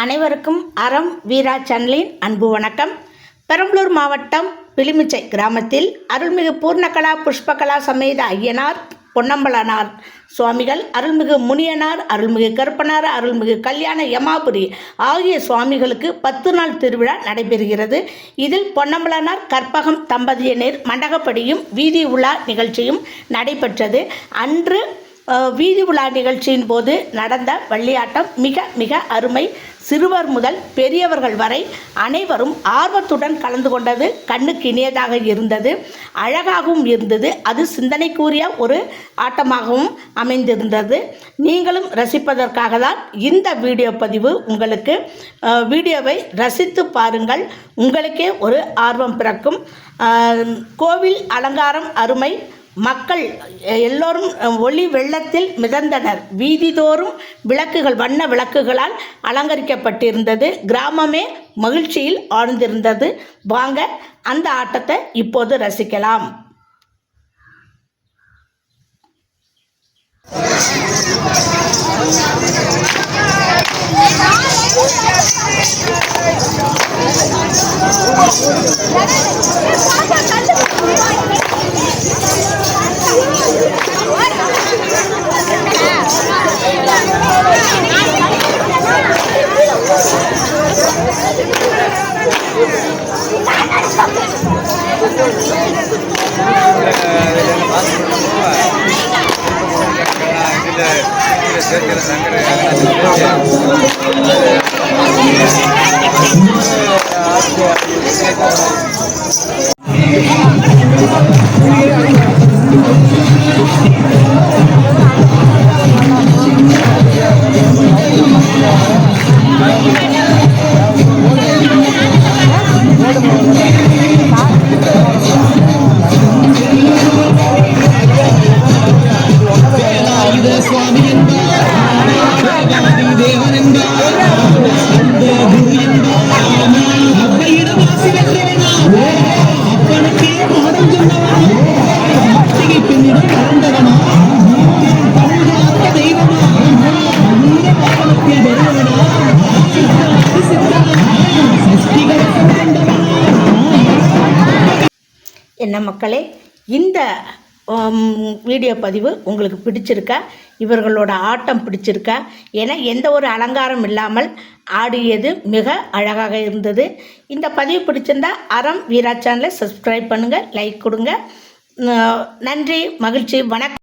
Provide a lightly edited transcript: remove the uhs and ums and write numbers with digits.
அனைவருக்கும் அறம் வீரா சேனலின் அன்பு வணக்கம். பெரம்பலூர் மாவட்டம் பிலிமிச்சை கிராமத்தில் அருள்மிகு பூர்ணகலா புஷ்பகலா சமேத ஐயனார் பொன்னம்பலனார் சுவாமிகள், அருள்மிகு முனியனார், அருள்மிகு கருப்பனார், அருள்மிகு கல்யாண யமாபுரி ஆகிய சுவாமிகளுக்கு 10 நாள் திருவிழா நடைபெறுகிறது. இதில் பொன்னம்பலனார் கற்பகம் தம்பதியினர் மண்டகப்படியும் வீதி உலா நிகழ்ச்சியும் நடைபெற்றது. அன்று வீதி உலா நிகழ்ச்சியின் போது நடந்த வள்ளியாட்டம் மிக மிக அருமை. சிறுவர் முதல் பெரியவர்கள் வரை அனைவரும் ஆர்வத்துடன் கலந்து கொண்டது கண்ணுக்கு இனியதாக இருந்தது, அழகாகவும் இருந்தது. அது சிந்தனைக்குரிய ஒரு ஆட்டமாகவும் அமைந்திருந்தது. நீங்களும் ரசிப்பதற்காக தான் இந்த வீடியோ பதிவு. உங்களுக்கு வீடியோவை ரசித்து பாருங்கள், உங்களுக்கே ஒரு ஆர்வம் பிறக்கும். கோவில் அலங்காரம் அருமை. மக்கள் எல்லோரும் ஒளி வெள்ளத்தில் மிதந்தனர். வீதிதோறும் விளக்குகள், வண்ண விளக்குகளால் அலங்கரிக்கப்பட்டிருந்தது. கிராமமே மகிழ்ச்சியில் ஆழ்ந்திருந்தது. வாங்க அந்த ஆட்டத்தை இப்போது ரசிக்கலாம். என்ன மக்களே, இந்த வீடியோ பதிவு உங்களுக்கு பிடிச்சிருக்கா? இவர்களோட ஆட்டம் பிடிச்சிருக்கா? ஏன்னா எந்த ஒரு அலங்காரம் இல்லாமல் ஆடியது மிக அழகாக இருந்தது. இந்த பதிவு பிடிச்சிருந்தா அறம் வீரா சேனலை சப்ஸ்கிரைப் பண்ணுங்கள், லைக் கொடுங்க. நன்றி, மகிழ்ச்சி, வணக்கம்.